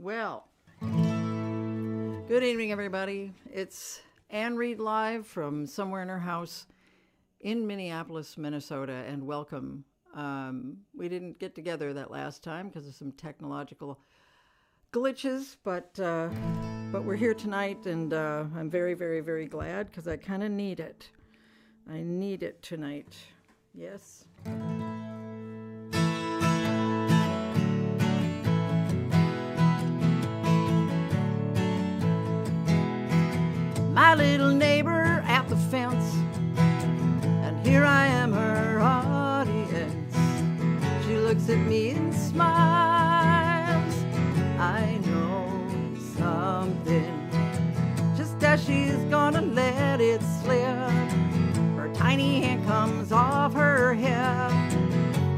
Well, good evening, everybody. It's Ann Reed live from somewhere in her house in Minneapolis, Minnesota, and welcome. We didn't get together that last time because of some technological glitches, but we're here tonight, and I'm very, very, very glad because I kind of need it. I need it tonight. Yes. My little neighbor at the fence, and here I am, her audience. She looks at me and smiles. I know something. Just as she's gonna let it slip, her tiny hand comes off her hip,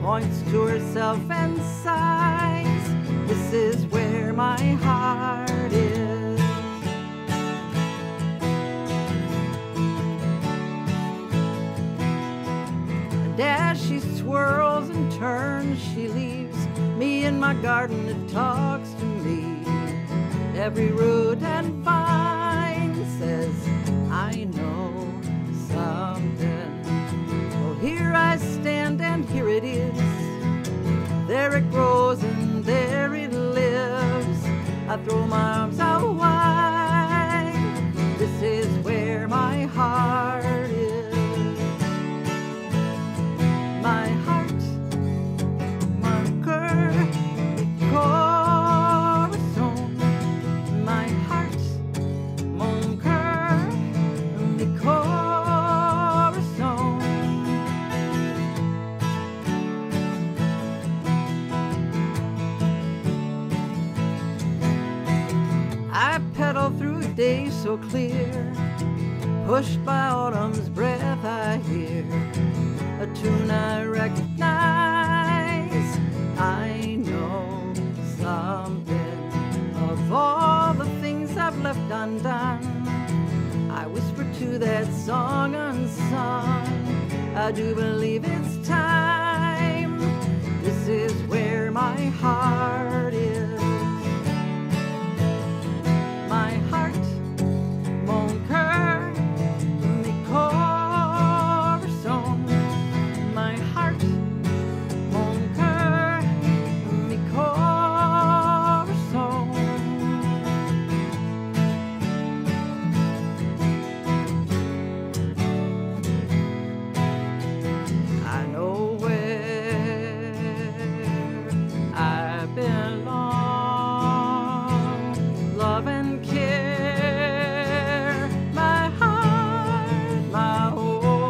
points to herself and sighs. This is where my heart is. As she swirls and turns, she leaves me in my garden and talks to me. Every root and vine says, I know something. Well, here I stand and here it is. There it grows and there it lives. I throw my arms out wide. This is where my heart is. My heart, my corazón. My heart, mon cœur, mi corazón. I pedal through a day so clear, pushed by autumn's breath I hear a tune I recognize. I know something of all the things I've left undone. I whisper to that song unsung. I do believe it's time. This is where my heart is. My heart, mon cœur, mi corazón. My heart, mon cœur, mi corazón. I know where I belong, love and care, my heart, my home.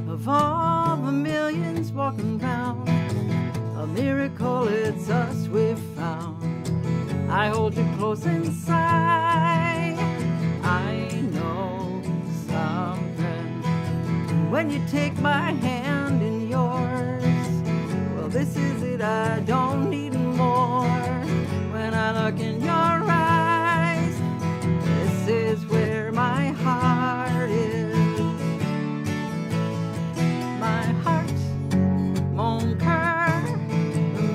Of all the millions walking round, a miracle it's us we've found. I hold you close inside. I know something. When you take my hand in yours, well, this is it, I don't need more. When I look in your eyes, this is where my heart is. My heart, mon cœur,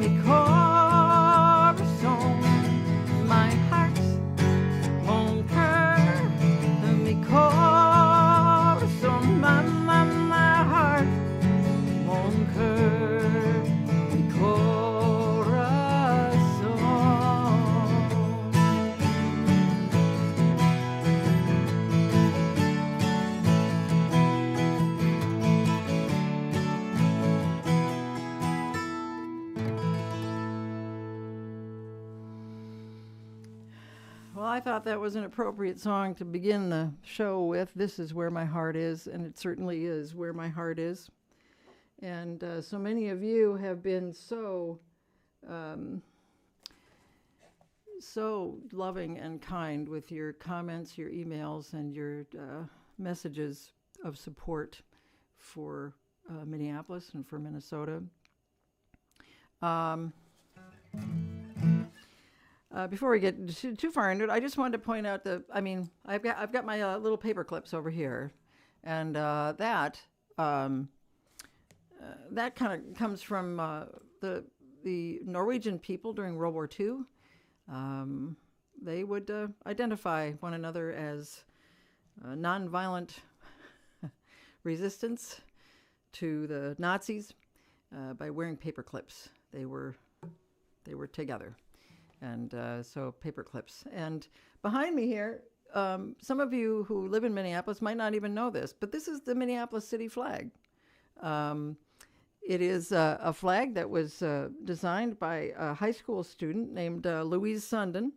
mi corazón. My heart, mon cœur, mi corazón. My heart, mon cœur, mi corazón. Well, I thought that was an appropriate song to begin the show with. This is where my heart is, and it certainly is where my heart is. And so many of you have been so loving and kind with your comments, your emails, and your messages of support for Minneapolis and for Minnesota. Before we get too far into it, I just wanted to point out that I've got my little paper clips over here, and that that kind of comes from the Norwegian people during World War II. They would identify one another as nonviolent resistance to the Nazis by wearing paper clips. They were together, and so paper clips. And behind me here, some of you who live in Minneapolis might not even know this, but this is the Minneapolis city flag. It is a flag that was designed by a high school student named Louise Sundin,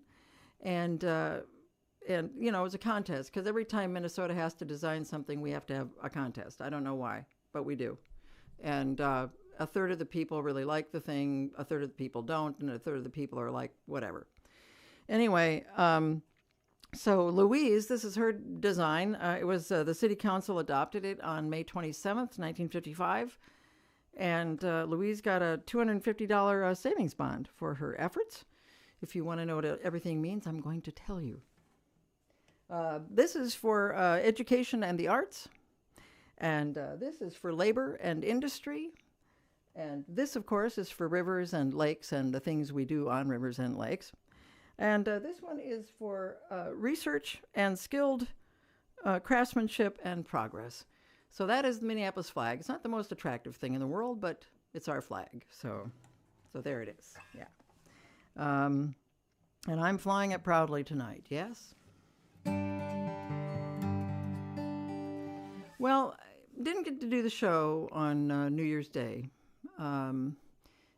and you know, it was a contest, because every time Minnesota has to design something, we have to have a contest. I don't know why, but we do. And a third of the people really like the thing, a third of the people don't, and a third of the people are like, whatever. Anyway, so Louise, this is her design. It was the city council adopted it on May 27th, 1955. And Louise got a $250 savings bond for her efforts. If you want to know what everything means, I'm going to tell you. This is for education and the arts. And this is for labor and industry. And this, of course, is for rivers and lakes and the things we do on rivers and lakes. And this one is for research and skilled craftsmanship and progress. So that is the Minneapolis flag. It's not the most attractive thing in the world, but it's our flag. So there it is. Yeah. And I'm flying it proudly tonight. Yes. Well, I didn't get to do the show on New Year's Day, and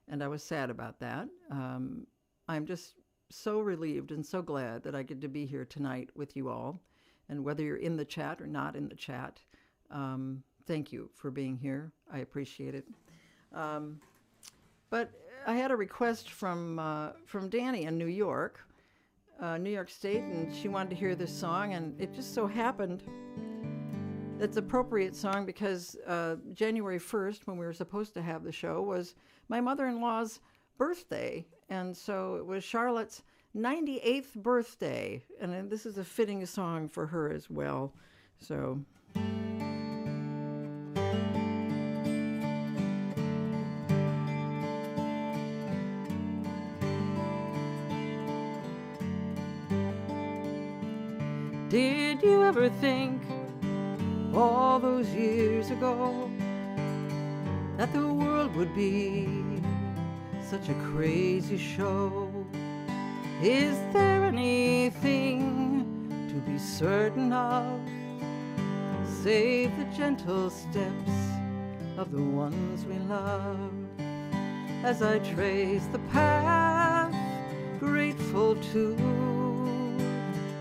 I was sad about that. I'm just so relieved and so glad that I get to be here tonight with you all, and whether you're in the chat or not in the chat, thank you for being here. I appreciate it. But I had a request from Danny in New York State, and she wanted to hear this song, and it just so happened it's an appropriate song because January 1st, when we were supposed to have the show, was my mother-in-law's birthday, and so it was Charlotte's 98th birthday, and this is a fitting song for her as well. So. Did you ever think all those years ago that the world would be such a crazy show? Is there anything to be certain of, save the gentle steps of the ones we love? As I trace the path, grateful to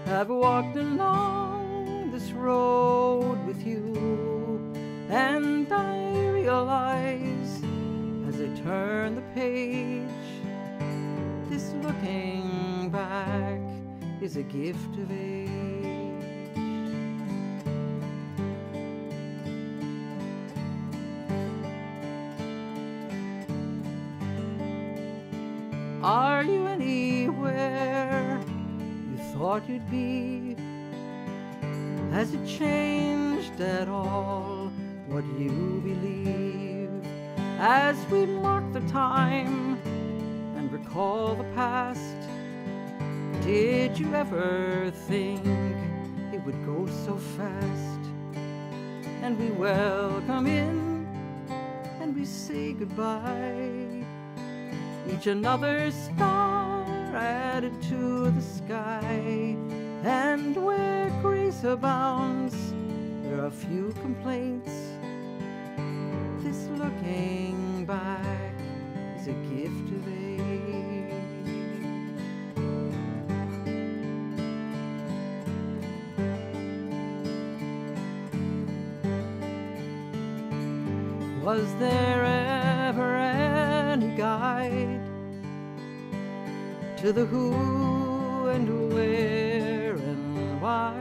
have walked along this road with you, and I realize as I turn the page, this looking back is a gift of age. Are you anywhere you thought you'd be? Has it changed at all what you believe? As we mark the time and recall the past, did you ever think it would go so fast? And we welcome in and we say goodbye, each another star added to the sky. And where grace abounds, there are few complaints. This looking back is a gift of age. Was there ever any guide to the who and where and why?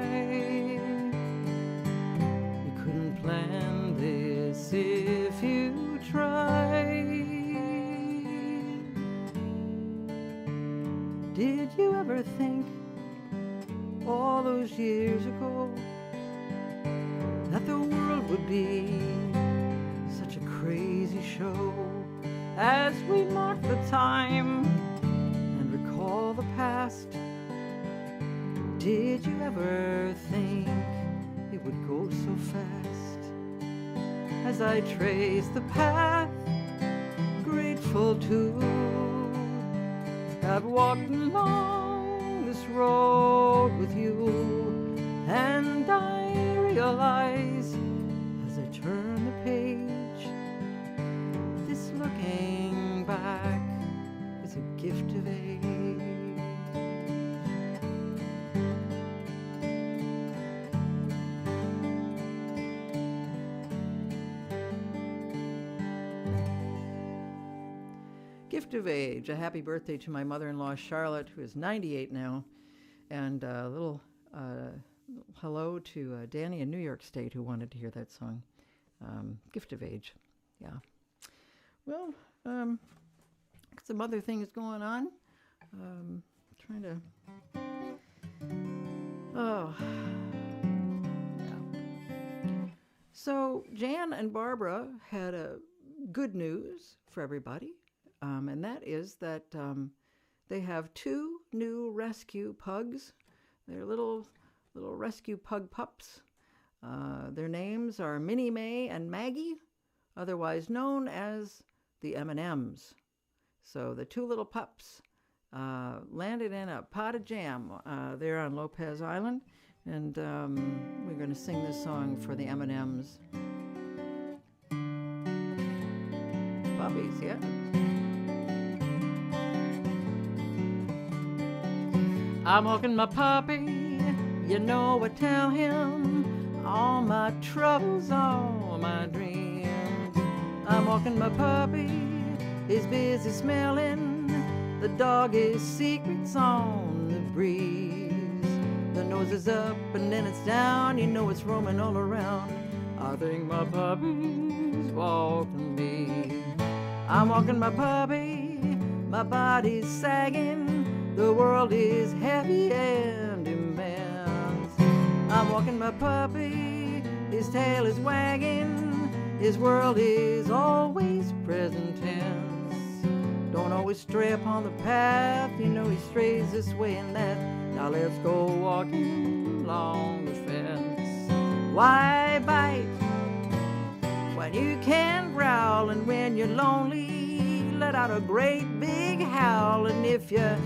You couldn't plan this if you tried. Did you ever think all those years ago that the world would be show as we mark the time and recall the past. Did you ever think it would go so fast? As I trace the path, grateful to have walked along this road with you, and I realize as I turn the page, this looking back is a gift of age. Gift of age. A happy birthday to my mother-in-law Charlotte, who is 98 now, and a little hello to Danny in New York State, who wanted to hear that song. Gift of age. Yeah. Well, some other things going on. Trying to. Oh. Yeah. So Jan and Barbara had a good news for everybody. And that is that they have 2 new rescue pugs. They're little rescue pug pups. Their names are Minnie Mae and Maggie, otherwise known as the M&Ms. So the 2 little pups landed in a pot of jam there on Lopez Island, and we're going to sing this song for the M&Ms. Puppies, yeah. I'm walking my puppy, you know I tell him all my troubles, all my dreams. I'm walking my puppy, he's busy smelling the doggy's secrets on the breeze. The nose is up and then it's down, you know it's roaming all around. I think my puppy's walking me. I'm walking my puppy, my body's sagging, the world is heavy and immense. I'm walking my puppy, his tail is wagging, his world is always present tense. Don't always stray upon the path, you know he strays this way and that. Now let's go walking along the fence. Why bite when you can growl, and when you're lonely let out a great big howl, and if you're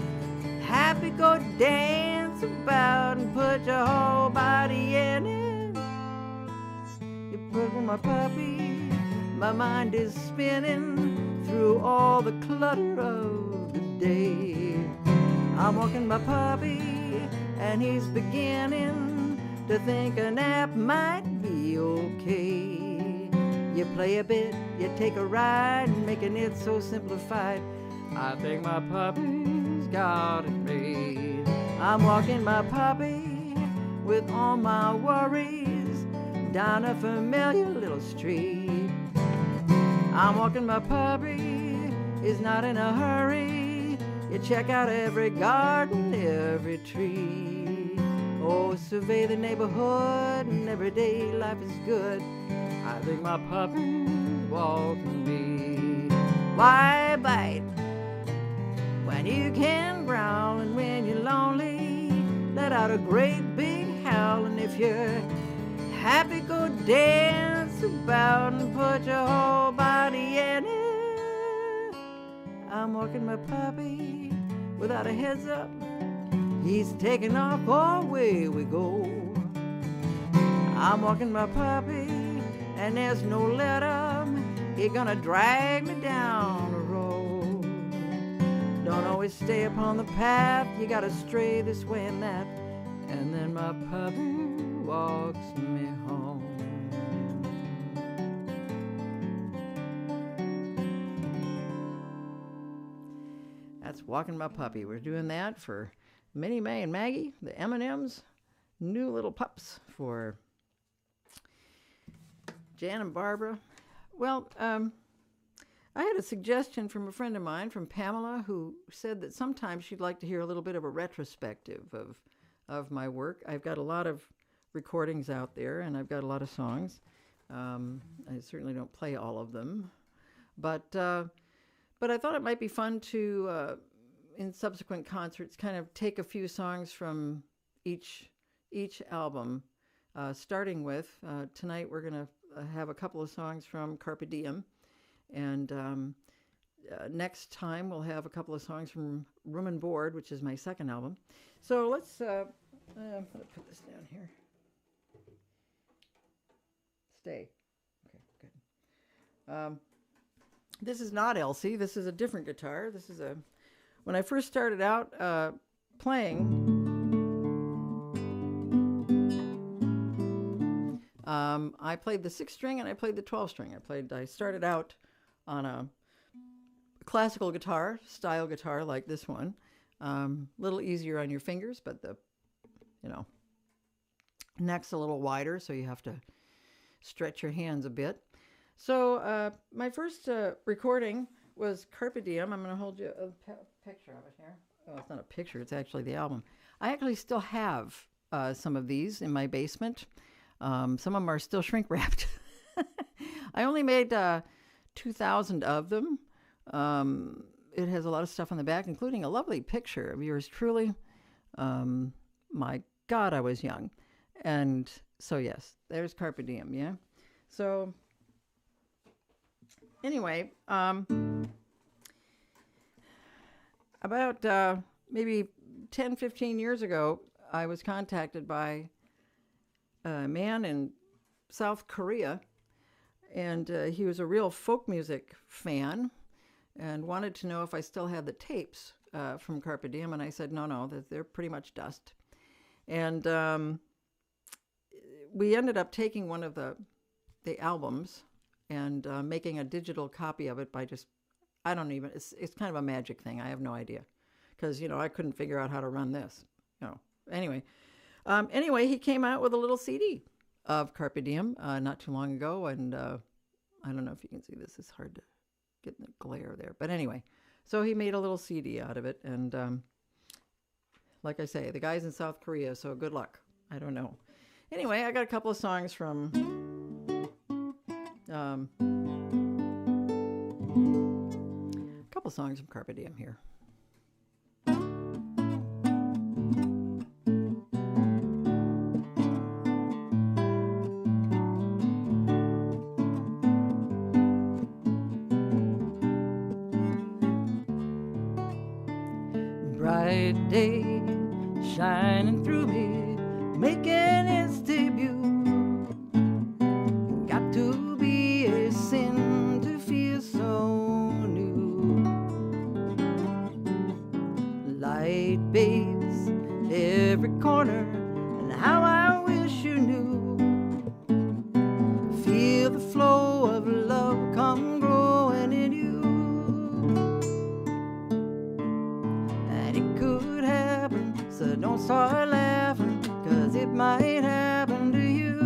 happy, go dance about and put your whole body in it. You put with my puppy, my mind is spinning through all the clutter of the day. I'm walking my puppy, and he's beginning to think a nap might be okay. You play a bit, you take a ride, making it so simplified. I think my puppy's got it made. I'm walking my puppy with all my worries down a familiar little street. I'm walking my puppy, he's not in a hurry. You check out every garden, every tree. Oh, survey the neighborhood, and everyday life is good. I think my puppy's walking me. Why bite when you can growl, and when you're lonely let out a great big howl, and if you're happy, go dance about and put your whole body in it. I'm walking my puppy without a heads up, he's taking off, away we go. I'm walking my puppy, and there's no let up, he's gonna drag me down the road. Don't always stay upon the path, you gotta stray this way and that, and then my puppy walks me home. That's Walking My Puppy. We're doing that for Minnie Mae and Maggie, the M&Ms, new little pups for Jan and Barbara. Well, I had a suggestion from a friend of mine, from Pamela, who said that sometimes she'd like to hear a little bit of a retrospective of my work. I've got a lot of recordings out there, and I've got a lot of songs. I certainly don't play all of them. But I thought it might be fun to, in subsequent concerts, kind of take a few songs from each album. Starting with tonight, we're going to have a couple of songs from Carpe Diem, and next time we'll have a couple of songs from Room and Board, which is my second album. So let's I'm going to put this down here. Stay. Okay, good. This is not Elsie. This is a different guitar. This is when I first started out playing, I played the 6-string and I played the 12-string. I started out on a classical guitar, style guitar like this one. A little easier on your fingers, but the neck's a little wider, so you have to stretch your hands a bit. So my first recording was Carpe Diem. I'm going to hold you a picture of it here. Oh, it's not a picture. It's actually the album. I actually still have some of these in my basement. Some of them are still shrink wrapped. I only made 2,000 of them. It has a lot of stuff on the back, including a lovely picture of yours truly. My God, I was young. And so, yes, there's Carpe Diem, yeah? So, anyway, about maybe 10, 15 years ago, I was contacted by a man in South Korea, and he was a real folk music fan and wanted to know if I still had the tapes from Carpe Diem, and I said, no, they're pretty much dust. And we ended up taking one of the albums and making a digital copy of it by just, it's kind of a magic thing. I have no idea, because, I couldn't figure out how to run this, Anyway, he came out with a little CD of Carpe Diem not too long ago, and I don't know if you can see this. It's hard to get in the glare there. But anyway, so he made a little CD out of it, and like I say, the guy's in South Korea, so good luck. I don't know. Anyway, I got a couple of songs from Carpe Diem here. Bright day shining through me, making its debut. Got to be a sin to feel so new. Light bathes every corner, and how I wish you knew. Feel the flow of love come growing in you. So don't start laughing, 'cause it might happen to you.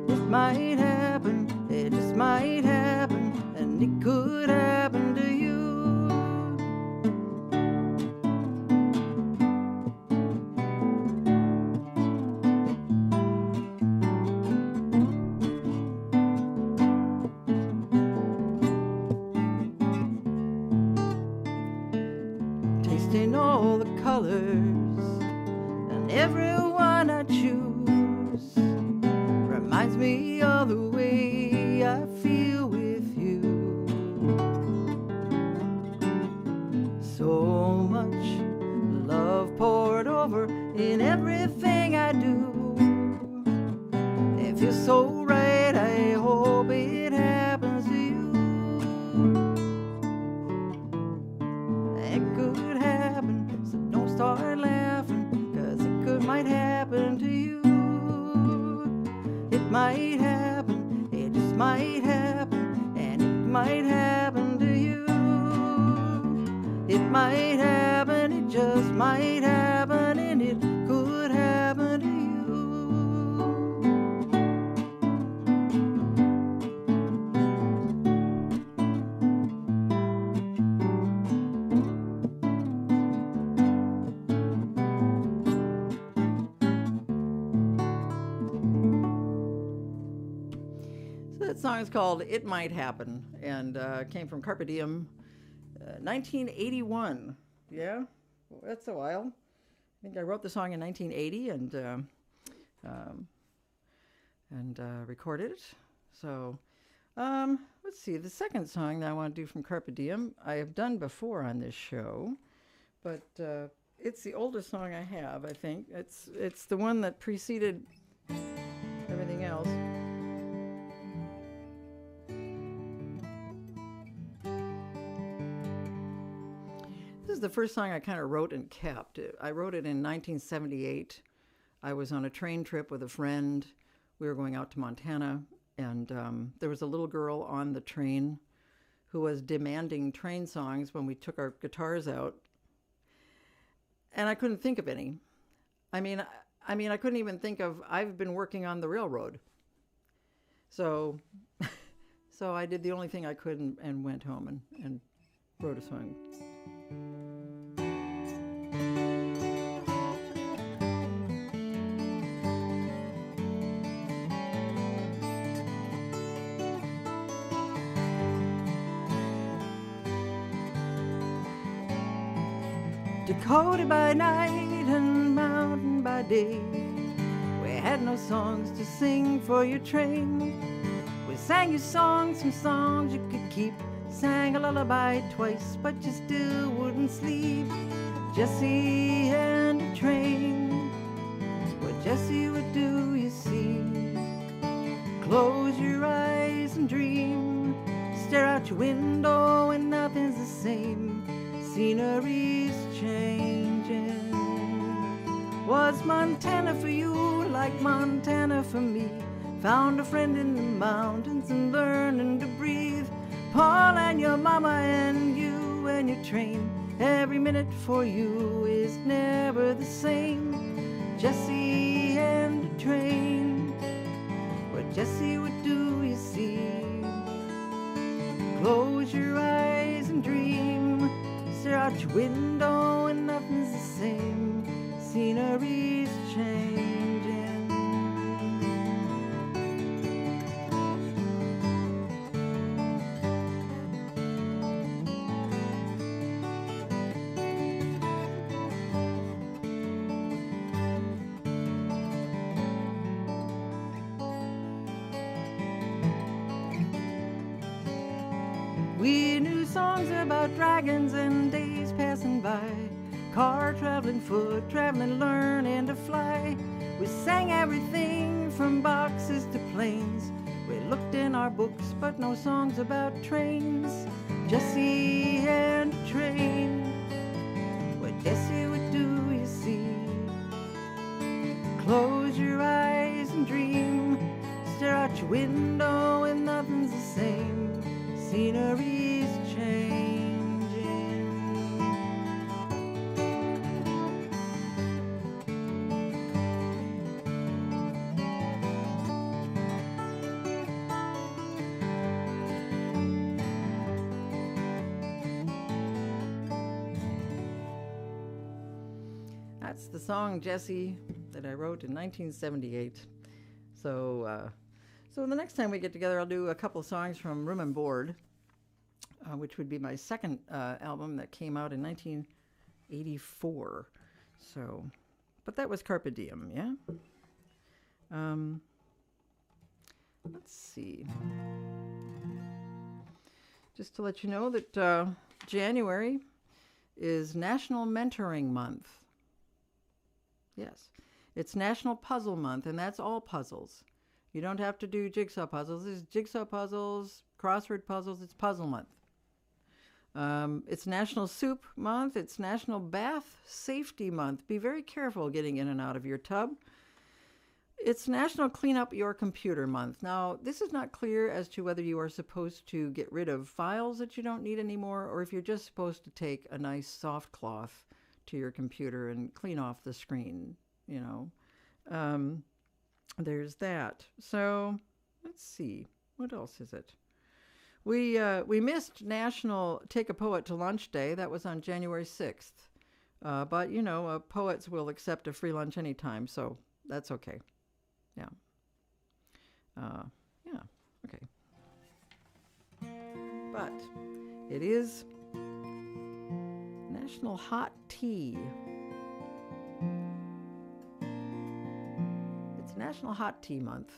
It might happen, it just might happen, and it could happen to you. Tasting all the colors and everyone I choose reminds me of the way I feel with you. So much love poured over in everything I do. It feels so right, I hope it happens to you. It could happen, so don't start laughing, 'cause it might happen to you. It might happen, it just might happen, and it might happen to you. It might happen, it just might happen, and it could happen to you. That song is called It Might Happen, and came from Carpe Diem, 1981. Yeah, well, that's a while. I think I wrote the song in 1980 and recorded it. So let's see, the second song that I want to do from Carpe Diem I have done before on this show, but it's the oldest song I have, I think. It's the one that preceded everything else. This is the first song I kind of wrote and kept. I wrote it in 1978. I was on a train trip with a friend. We were going out to Montana, and there was a little girl on the train who was demanding train songs when we took our guitars out. And I couldn't think of any. I mean, I couldn't even think of, I've been working on the railroad. So I did the only thing I could and went home and wrote a song. Dakota by night and mountain by day, we had no songs to sing for your train. We sang you songs, some songs you could keep, sang a lullaby twice, but you still wouldn't sleep. Jesse and a train, what Jesse would do, you see. Close your eyes and dream, stare out your window and nothing's the same. Scenery's changing. Was Montana for you like Montana for me? Found a friend in the mountains and learning to breathe. Paul and your mama and you and your train. Every minute for you is never the same. Jesse and a train, what Jesse would do, you see. Close your eyes and dream, stare out your window and nothing's the same. Scenery's changing. We knew songs about dragons and days passing by, car traveling, foot traveling, learning to fly. We sang everything from boxes to planes. We looked in our books, but no songs about trains. Jesse and a train, what Jesse would do, you see. Close your eyes and dream, stare out your window and nothing's the same. Scenery's changing. That's the song Jesse that I wrote in 1978. So the next time we get together, I'll do a couple of songs from Room and Board, which would be my second album that came out in 1984. So, but that was Carpe Diem, yeah? Let's see. Just to let you know that January is National Mentoring Month. Yes, it's National Puzzle Month, and that's all puzzles. You don't have to do jigsaw puzzles. There's jigsaw puzzles, crossword puzzles. It's Puzzle Month. It's National Soup Month. It's National Bath Safety Month. Be very careful getting in and out of your tub. It's National Clean Up Your Computer Month. Now, this is not clear as to whether you are supposed to get rid of files that you don't need anymore, or if you're just supposed to take a nice soft cloth to your computer and clean off the screen, you know. There's that. So let's see. What else is it? We missed National Take a Poet to Lunch Day. That was on January 6th. But, you know, poets will accept a free lunch anytime, so that's okay. Yeah. Yeah, okay. but it is National Hot Tea. It's National Hot Tea Month.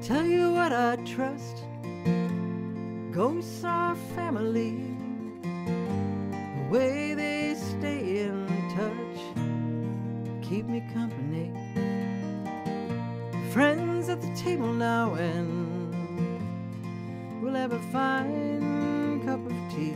Tell you what I trust, ghosts are family, the way they stay in touch, keep me company, friends at the table now, and we'll have a fine cup of tea.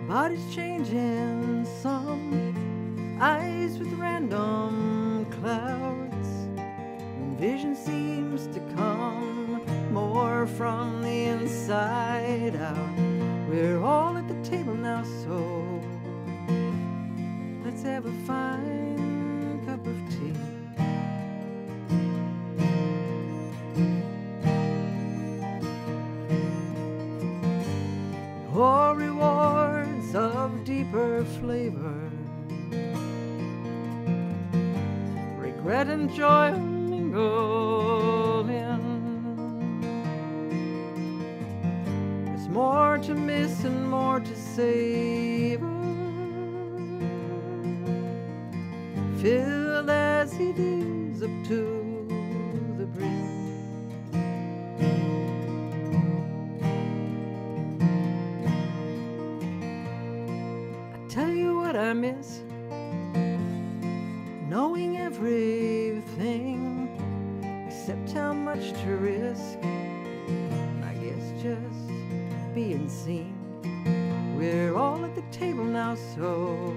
Bodies changing, some eyes with random clouds, and vision seems to come more from the inside out. We're all at the table now, so let's have a fine cup of tea. Or rewards of deeper flavor, regret and joy mingle in. There's more to miss and more to savor, filled as it is up to the brim. Tell you what I miss, knowing everything except how much to risk. I guess just being seen. We're all at the table now, so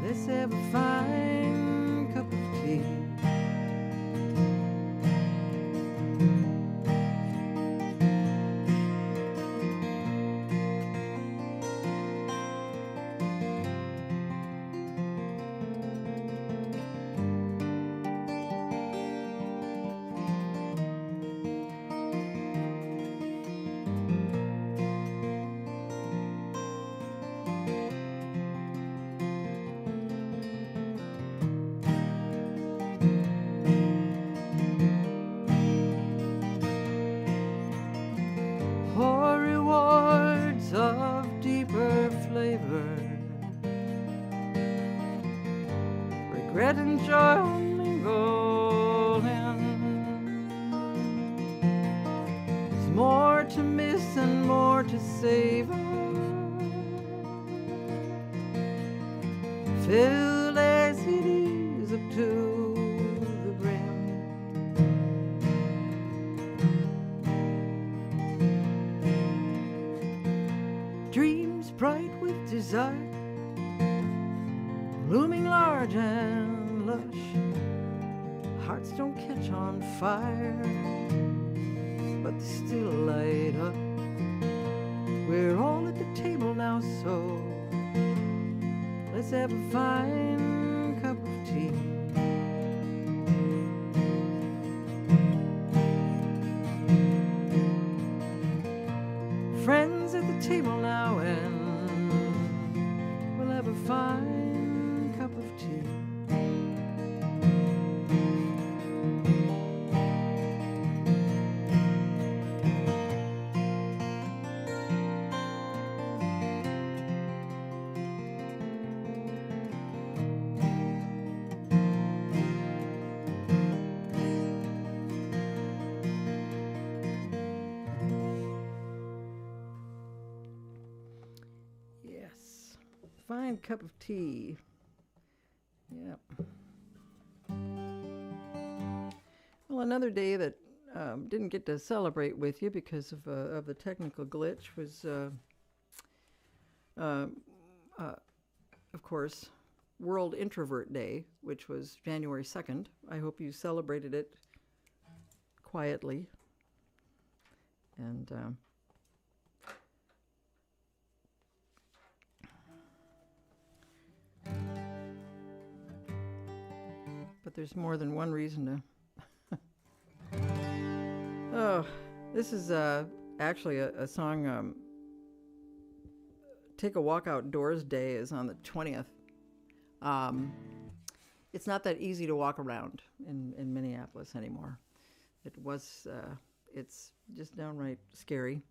let's have a fine cup of tea. Of deeper flavor, regret and joy mingle in. There's more to miss and more to savor, filled as it is up to the brim. Dreams bright with desire, looming large and lush. Hearts don't catch on fire, but they still light up. We're all at the table now, so let's have a fine cup of tea. Friends at the table now, and we'll have a fine cup of tea. Fine cup of tea. Yep. Well, another day that didn't get to celebrate with you because of the technical glitch was, of course, World Introvert Day, which was January 2nd. I hope you celebrated it quietly. And but there's more than one reason to. Oh, this is actually a song. Take a Walk Outdoors Day is on the 20th. It's not that easy to walk around in Minneapolis anymore. It was, it's just downright scary.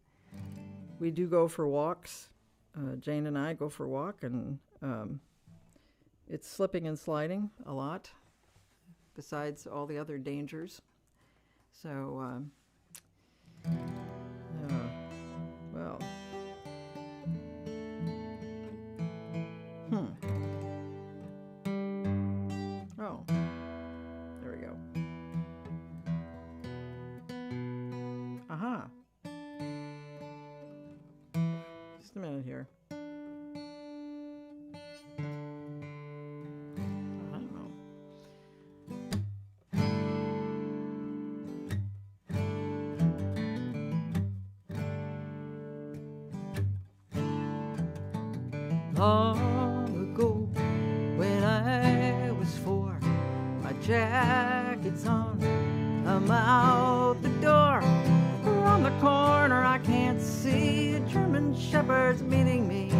We do go for walks. Jane and I go for a walk, and it's slipping and sliding a lot, besides all the other dangers. So, well. Oh, there we go. Aha. Just a minute here. I don't know. Long ago, when I was 4, my jacket's on, I'm out the door. Around the corner I can't see a German shepherd's meeting me,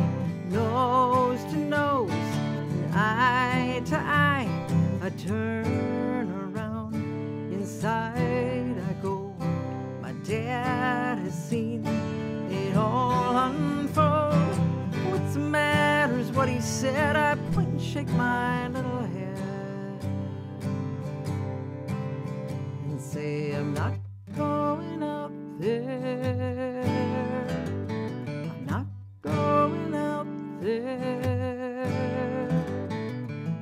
nose to nose and eye to eye. I turn around, inside I go. My dad has seen it all unfold. What's the matter is what he said. I point and shake my little head and say, I'm not going out there. I'm not going out there.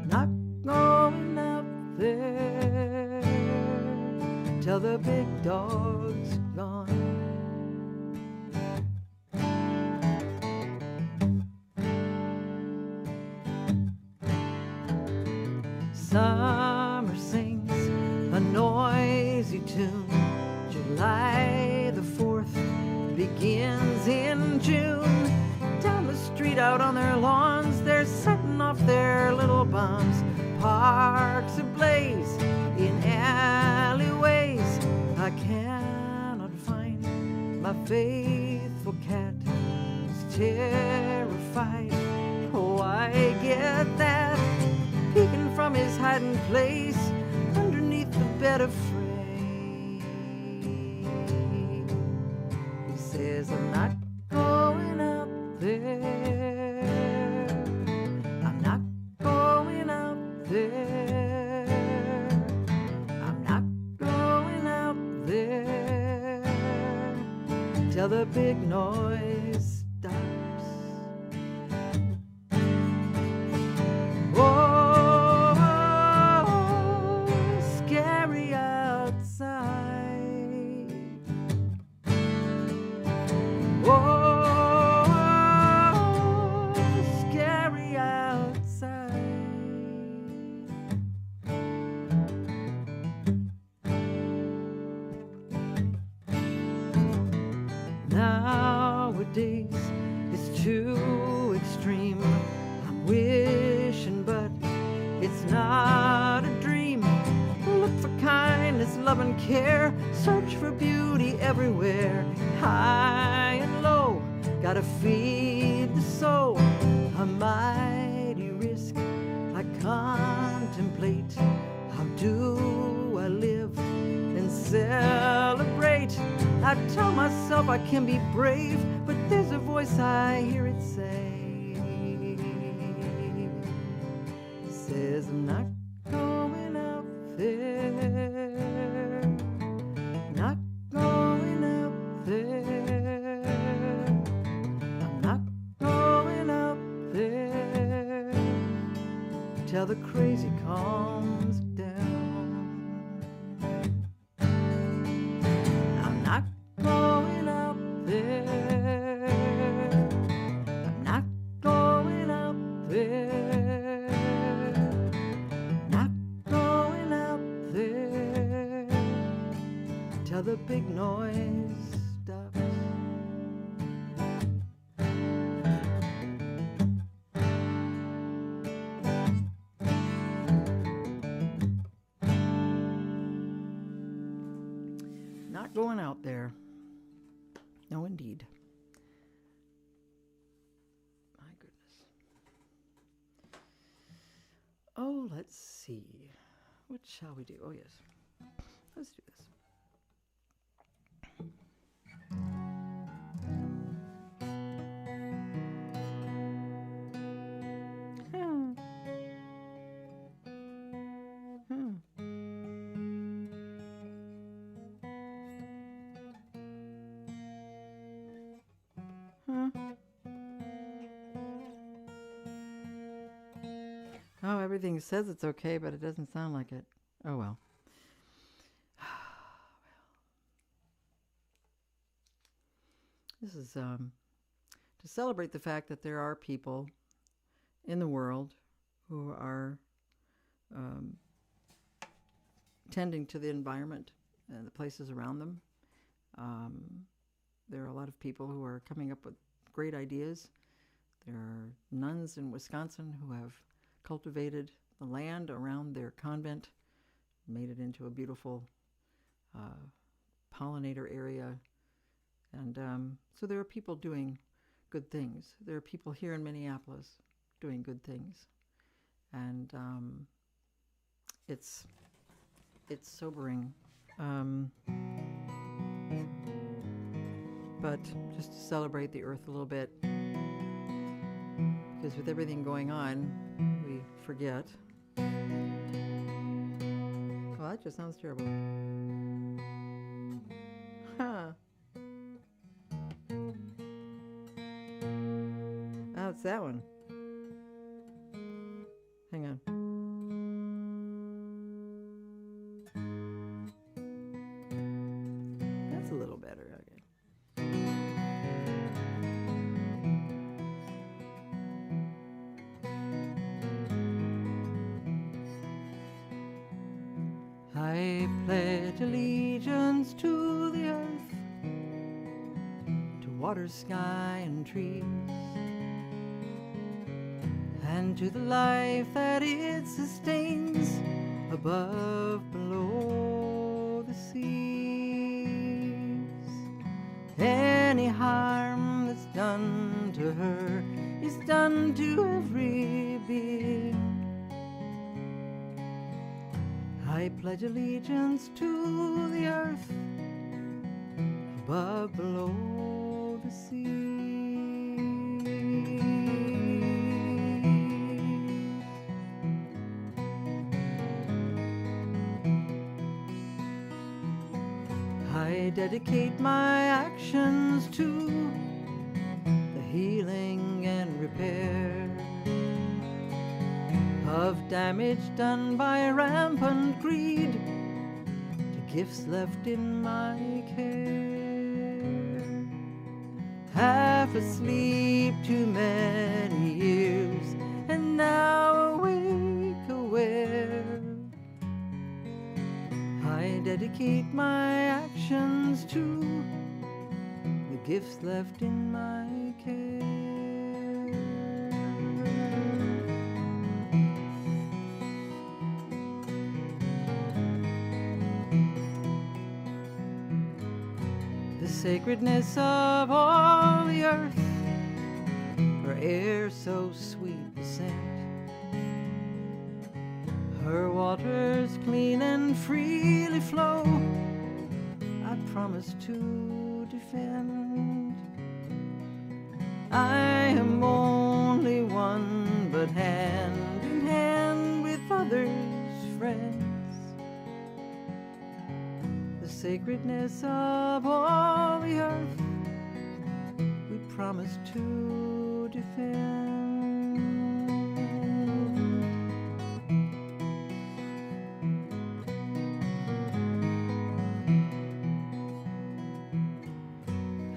Not going out there till the big dog's gone. Summer sings a noisy tune. July the 4th begins in June. Down the street, out on their lawns, they're setting off their little bombs. Parks ablaze in alleyways. I cannot find my faithful cat. He's terrified. Oh, I get that. Peeking from his hiding place underneath the bed of freight. He says, I'm not going out there. I'm not going out there. I'm not going out there till the big noise stops. Whoa. Nowadays it's too extreme. I'm wishing, but it's not a dream. Look for kindness, love and care. Search for beauty everywhere. High and low, gotta feed the soul. A mighty risk I contemplate. How do I live and celebrate? I tell myself I can be brave, but there's a voice I hear it say. It says, I'm not going out there. Not going out there. I'm not going out there till the crazy calms down. I'm not going out there. I'm not going out there. noise stops. Not going out there. No, indeed. My goodness. Oh, let's see. What shall we do? Oh, yes. Let's do this. Oh, everything says it's okay, but it doesn't sound like it. Oh, well. This is to celebrate the fact that there are people in the world who are tending to the environment and the places around them. There are a lot of people who are coming up with great ideas. There are nuns in Wisconsin who have cultivated the land around their convent, made it into a beautiful pollinator area. And so there are people doing good things. There are people here in Minneapolis doing good things. And it's sobering. But just to celebrate the earth a little bit, because with everything going on, we forget. Well, that just sounds terrible. Huh. Oh, it's that one. Hang on. That's a little better, okay. I pledge allegiance to the earth, to water, sky, and trees, and to the life that it sustains above, below the seas. Any harm that's done to her is done to every being. I pledge allegiance to the earth, above, below the sea. I dedicate my actions to the healing and repair of damage done by rampant greed, to gifts left in my care. Half asleep too many years, and now awake, aware. I dedicate my actions to the gifts left in my care. The sacredness of all the earth, her air so sweet the scent, her waters clean and freely flow, I promise to defend. I am only one, but hand in hand with others, friends. The sacredness of all the earth, we promise to defend.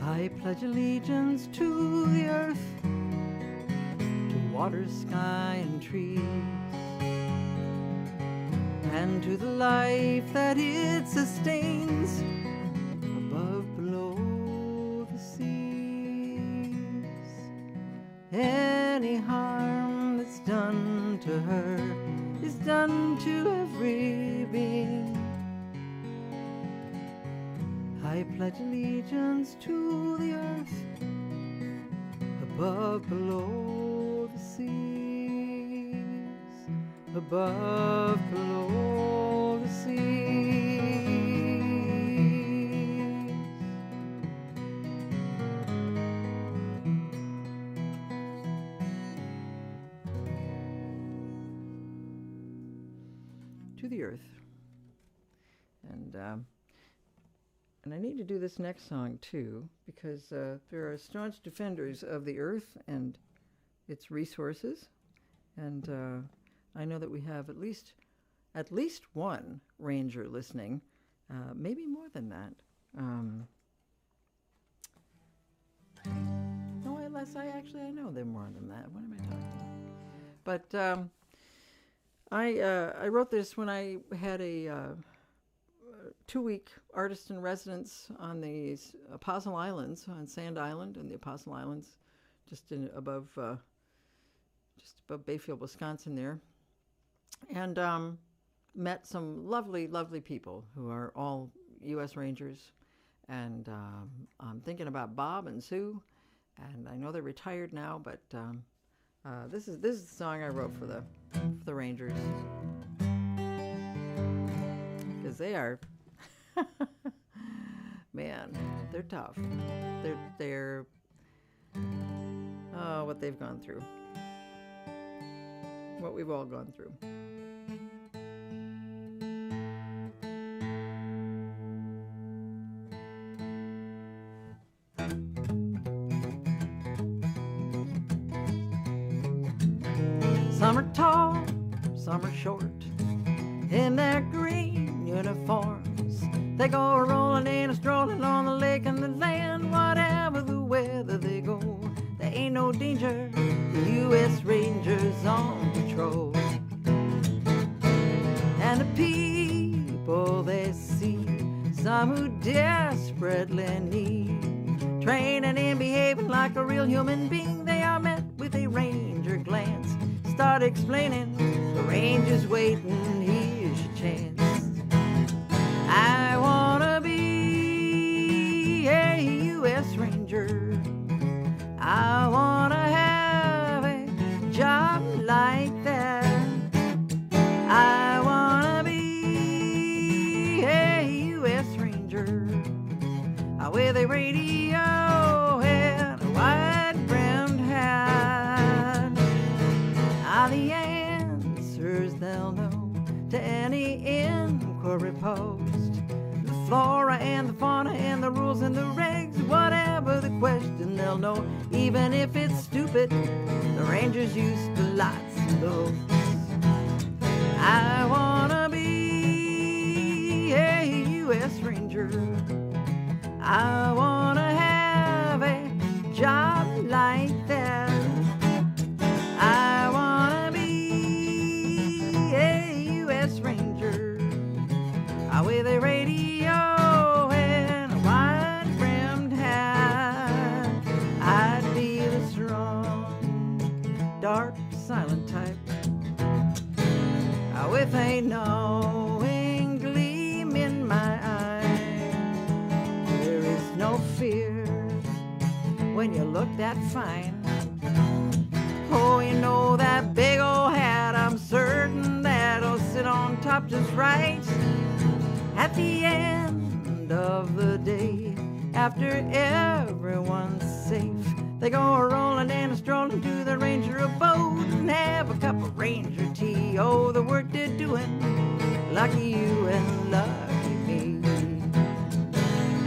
I pledge allegiance to the earth, to water, sky, and trees, and to the life that it sustains above, any harm that's done to her is done to every being. I pledge allegiance to the earth, above, below the seas, above, below the seas. To the earth. And I need to do this next song too, because there are staunch defenders of the earth and its resources, and I know that we have at least one ranger listening, maybe more than that. No, unless I know them more than that. What am I talking about? But I wrote this when I had a 2-week artist in residence on the Apostle Islands, on Sand Island and the Apostle Islands, just above Bayfield, Wisconsin there, and met some lovely, lovely people who are all U.S. Rangers, and I'm thinking about Bob and Sue, and I know they're retired now, but this is the song I wrote for the Rangers, because they are. Man, they're tough. They're what they've gone through. What we've all gone through. Some are tall, some are short, in their green uniforms. They go rolling and strolling on the lake and the land. Whatever the weather they go, there ain't no danger. The U.S. Rangers on patrol. And the people they see, some who desperately need training and behaving like a real human being, they are met with a ranger glance. Start explaining, the ranger's waiting, here's your chance. I wanna be a U.S. Ranger. I wanna have a job like that. I wanna be a U.S. Ranger. With a radio and a wide-brimmed hat. The answers they'll know to any inquiry post. The flora and the fauna and the rules and the regs, whatever the question they'll know, even if it's stupid. The Rangers used to lots of those. I wanna be a U.S. Ranger. I wanna have a job like that. I wanna be a U.S. Ranger with a radio and a wide-brimmed hat. I'd be the strong, dark, silent type with a knowing gleam in my eye. There is no fear when you look that fine. Oh, you know that big old hat, I'm certain that'll sit on top just right. At the end of the day, after everyone's safe, they go rolling and strolling to the ranger abode and have a cup of ranger tea. Oh, the work they're doing, lucky you and lucky me.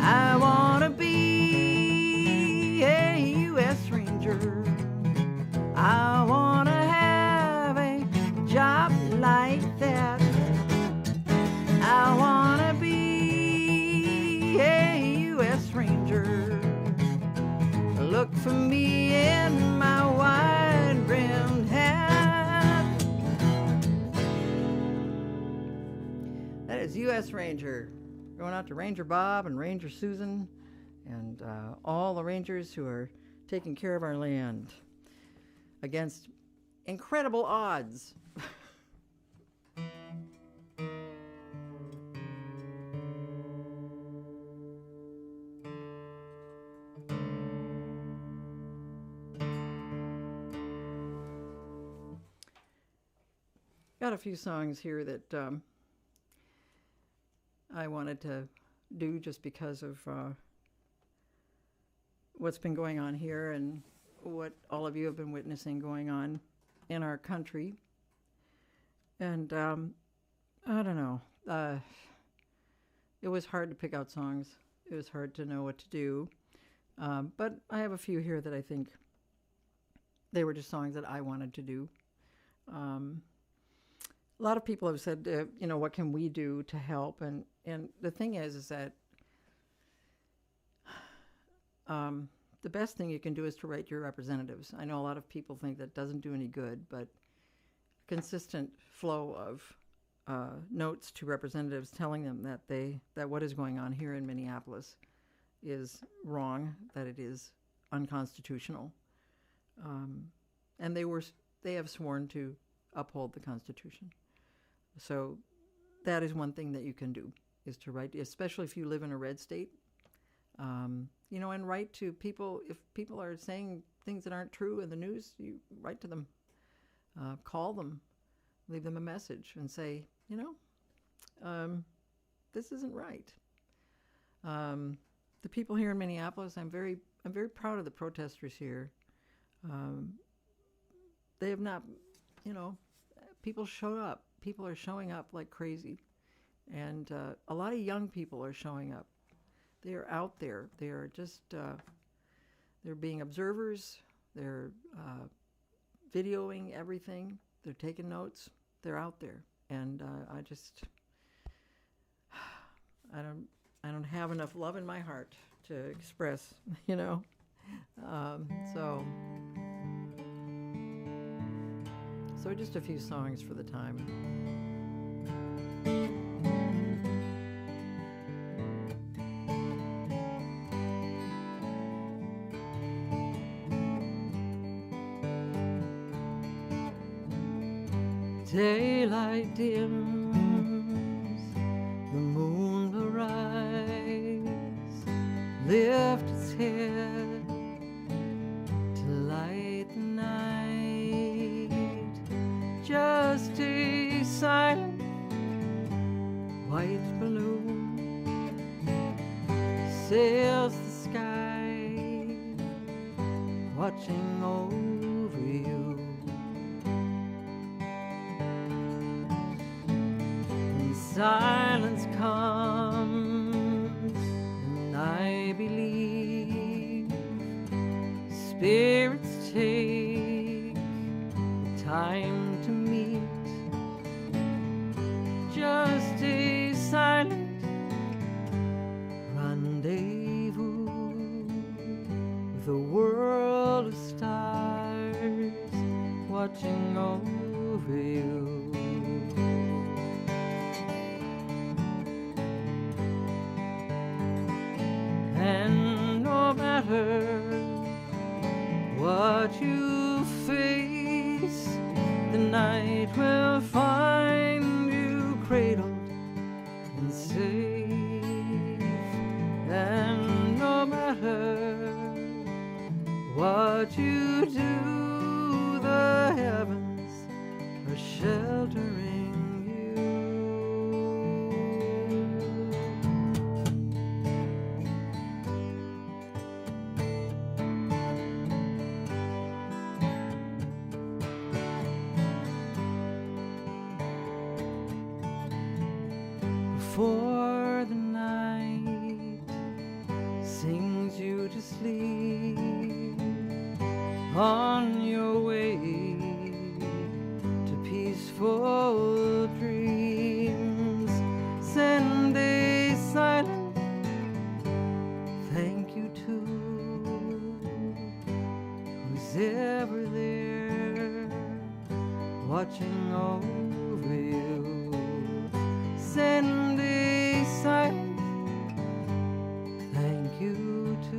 I wanna be a U.S. Ranger. I wanna have a job like that. I wanna be a U.S. Ranger. Look for me in my wide-brimmed hat. That is U.S. Ranger. Going out to Ranger Bob and Ranger Susan and all the Rangers who are taking care of our land. against incredible odds. Got a few songs here that I wanted to do just because of what's been going on here and what all of you have been witnessing going on in our country. And I don't know. It was hard to pick out songs. It was hard to know what to do. But I have a few here that I think they were just songs that I wanted to do. A lot of people have said, you know, what can we do to help? And the thing is that the best thing you can do is to write your representatives. I know a lot of people think that doesn't do any good, but consistent flow of notes to representatives telling them that what is going on here in Minneapolis is wrong, that it is unconstitutional, and they have sworn to uphold the Constitution. So that is one thing that you can do, is to write, especially if you live in a red state, you know, and write to people. If people are saying things that aren't true in the news, you write to them, call them, leave them a message and say, you know, this isn't right. The people here in Minneapolis, I'm very proud of the protesters here. They have not, you know, people showed up. People are showing up like crazy. And a lot of young people are showing up. They are out there. They are just, they're being observers. They're videoing everything. They're taking notes. They're out there. And I don't have enough love in my heart to express, you know. So just a few songs for the time. Daylight dims, the moon will rise, lift its head to light the night. Just a silent white balloon sails the sky, watching over you. And silence comes, and I believe spirits take the time to meet. Just a silent rendezvous with a world of stars watching over you. And no matter what you face, the night will find you cradled and safe. And no matter what you do, the heavens are sheltering you. Before the night sings you to sleep, on your way to peaceful dreams, send a silent thank you to who's ever there watching over you. Send a silent thank you to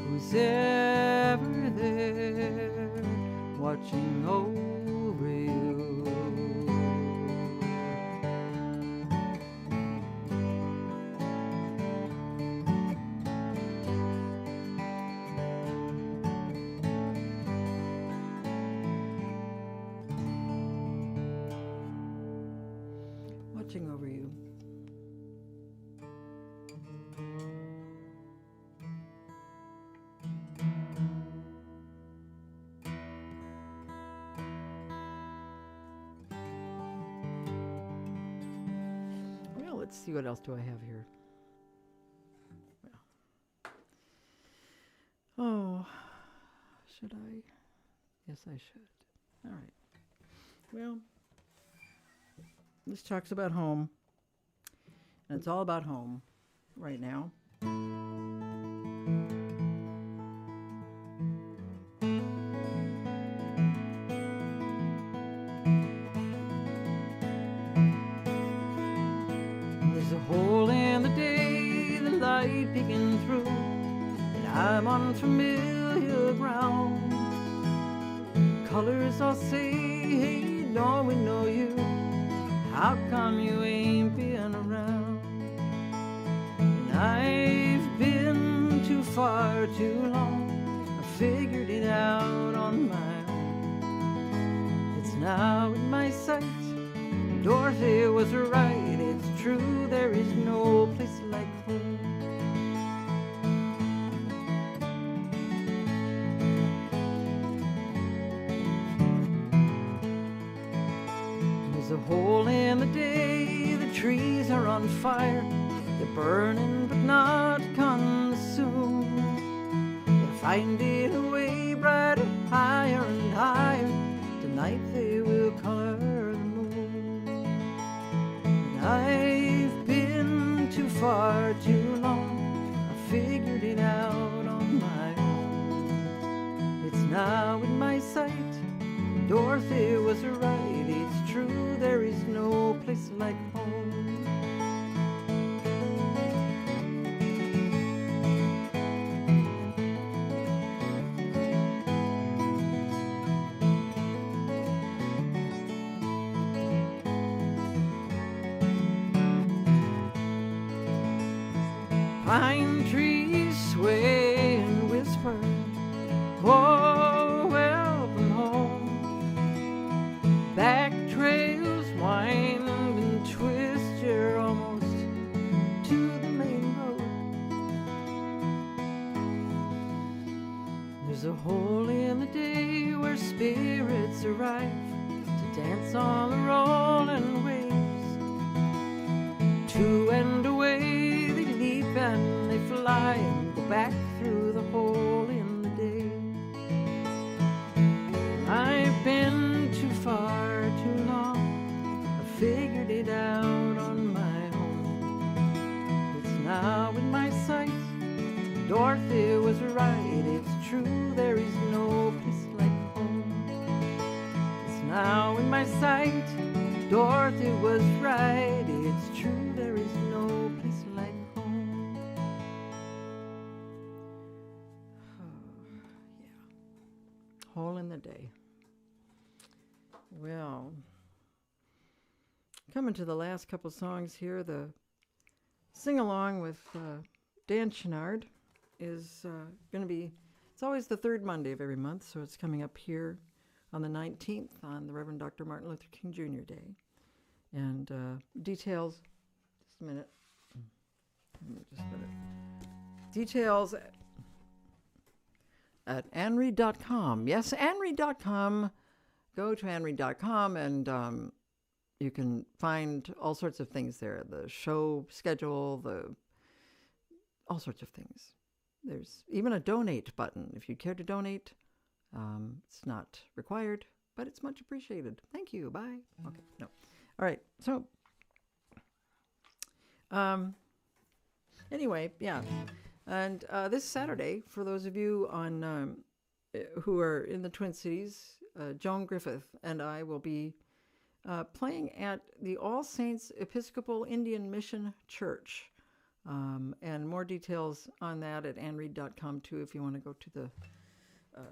who's ever there watching over you. Watching over you. Well, let's see, what else do I have here? Oh, should I? Yes, I should. All right. Well, this talks about home, and it's all about home right now. There's a hole in the day, the light peeking through, and I'm on familiar ground. Colors all say, hey, don't we know you? How come you ain't been around? And I've been too far too long. I figured it out on my own. It's now in my sight. Dorothy was right. It's true, there is no place like home. There's a hole in the day, the trees are on fire. They're burning but not consumed. They're finding a way brighter, higher and higher. Tonight they will color the moon. And I've been too far too long. I figured it out on my own. It's now in my sight. Dorothy was right. It's true, there is no place like home. Pine trees sway and whisper, oh, welcome home. Back trails wind and twist, you're almost to the main road. There's a hole in the day where spirits arrive to dance on the rolling waves. To and away they leap and they fly and go back through the hole in the day. I've been too far too long. I figured it out on my own. It's now in my sight. Dorothy was right. It's true, there is no place like home. It's now in my sight. Dorothy was right. It's true, there is no place like home. Oh, yeah. Hole in the day. Well, coming to the last couple songs here, the sing-along with Dan Chenard is going to be, it's always the third Monday of every month, so it's coming up here on the 19th on the Reverend Dr. Martin Luther King Jr. Day. And details, just a minute. Details at anread.com. Yes, anread.com. Go to anread.com and you can find all sorts of things there. The show schedule, all sorts of things. There's even a donate button if you care to donate. It's not required, but it's much appreciated. Thank you. Bye. Okay. No. All right. So, anyway, yeah. And this Saturday, for those of you on who are in the Twin Cities, Joan Griffith and I will be playing at the All Saints Episcopal Indian Mission Church. And more details on that at anread.com, too, if you want to go to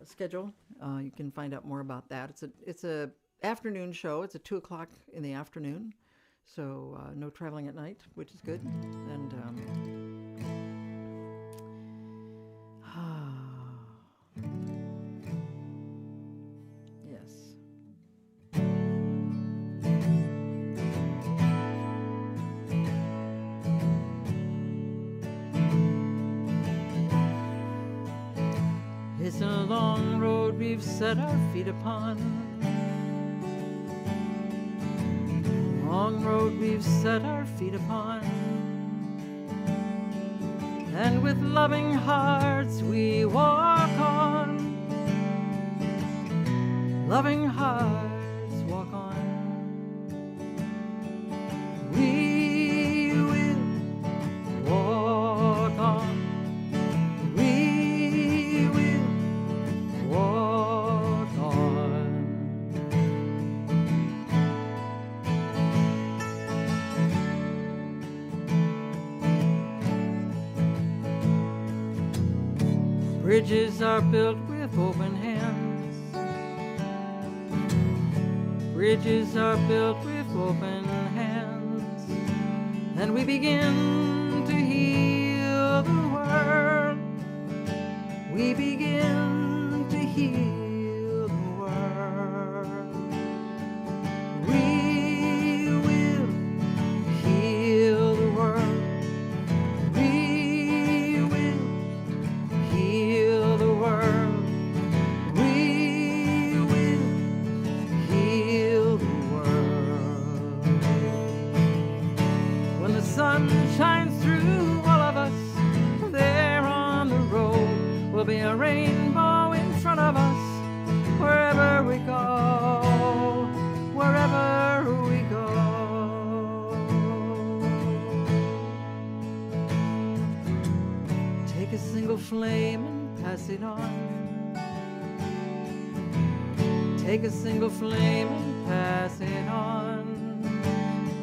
schedule. You can find out more about that. It's a afternoon show. It's at 2:00 in the afternoon, so no traveling at night, which is good. And yes. It's a long road we've set our feet upon. Long road we've set our feet upon. And with loving hearts we walk on. Loving hearts walk on. We will walk on. We will walk on. Bridges are built with open hands. Bridges are built with open hands. And we begin to heal the world. We begin to heal the world. We will heal the world. We will heal the world. We will heal the world. When the sun shines through all of us, there on the road will be a rainbow in front of us. Wherever we go, wherever we go. Take a single flame and pass it on. Take a single flame and pass it on.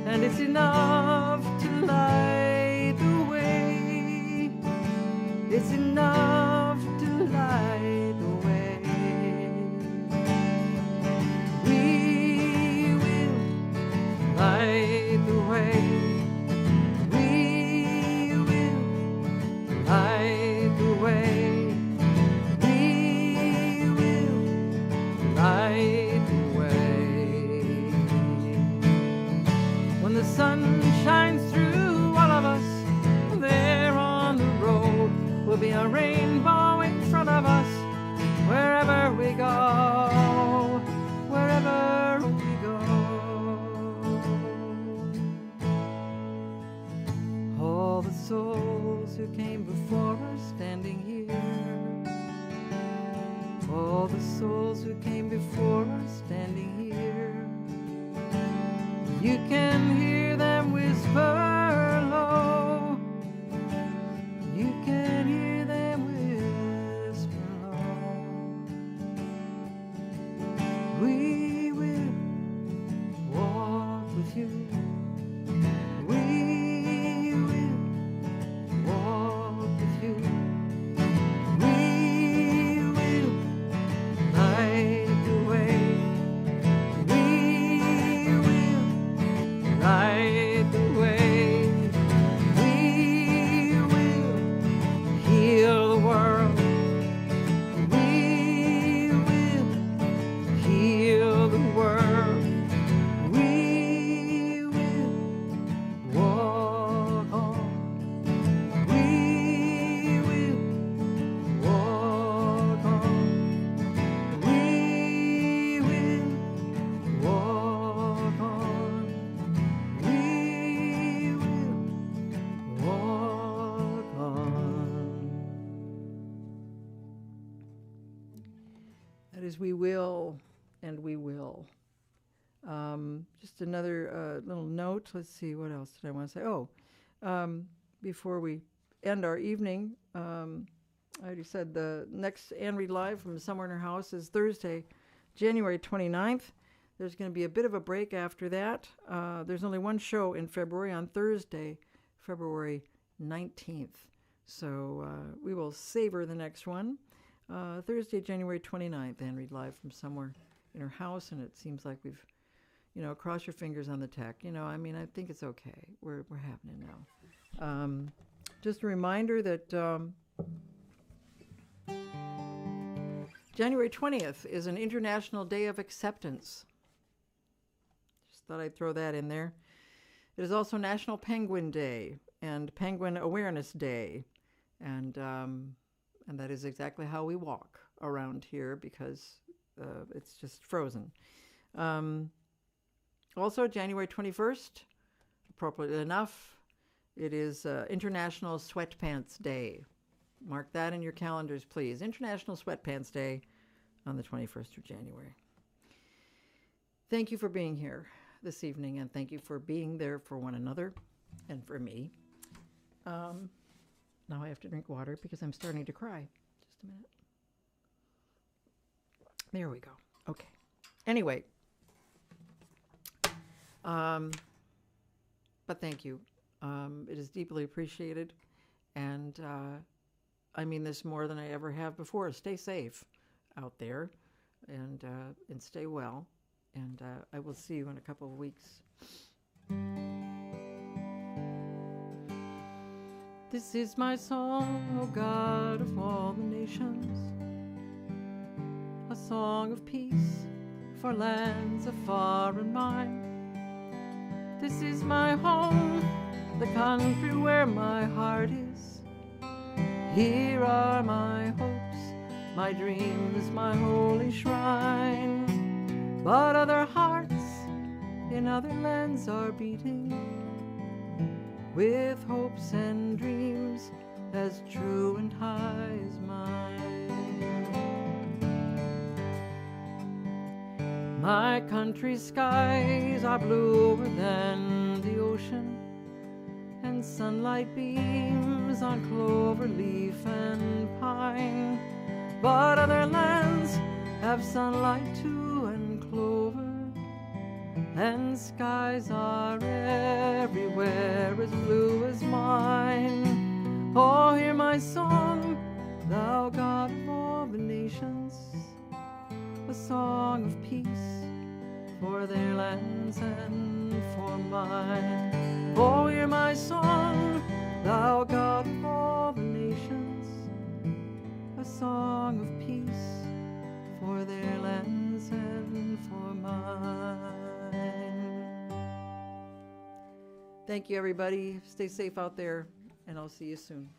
And it's enough to light the way. It's enough to light the way. We will light the way. We will light the way. We will light the way. When the sun shines through all of us, there on the road will be a rainbow in front of us. Wherever we go, wherever we go. All the souls who came before us standing here. All the souls who came before us standing here. You can hear them whisper low. You can hear them whisper low. We will walk with you. We will walk with you. We will light the way. We will light the way. We will heal the world. We will heal the world. We will walk on. We will walk on. We will walk on. We will walk on. That is, we will, and we will. Just another little note. Let's see, what else did I want to say? Oh, before we end our evening, I already said the next Anne Reed Live from Somewhere in Her House is Thursday, January 29th. There's going to be a bit of a break after that. There's only one show in February on Thursday, February 19th. So we will savor the next one. Thursday, January 29th, Anne Reed live from somewhere in her house, and it seems like we've, cross your fingers on the tech. I mean, I think it's okay. We're having it now. Just a reminder that January 20th is an International Day of Acceptance. Just thought I'd throw that in there. It is also National Penguin Day and Penguin Awareness Day, and that is exactly how we walk around here because it's just frozen. Also, January 21st, appropriately enough, it is International Sweatpants Day. Mark that in your calendars, please. International Sweatpants Day on the 21st of January. Thank you for being here this evening, and thank you for being there for one another and for me. Now I have to drink water because I'm starting to cry. Just a minute. There we go. Okay. Anyway. But thank you. It is deeply appreciated. And I mean this more than I ever have before. Stay safe out there and stay well. And I will see you in a couple of weeks. This is my song, O God of all the nations, a song of peace for lands afar and mine. This is my home, the country where my heart is. Here are my hopes, my dreams, my holy shrine. But other hearts in other lands are beating with hopes and dreams as true and high as mine. My country's skies are bluer than the ocean, and sunlight beams on clover leaf and pine. But other lands have sunlight too and clover, and skies are everywhere as blue as mine. Oh, hear my song, thou God of all the nations, a song of peace for their lands and for mine. Oh, hear my song, thou God of all the nations, a song of peace for their lands and for mine. Thank you, everybody. Stay safe out there, and I'll see you soon.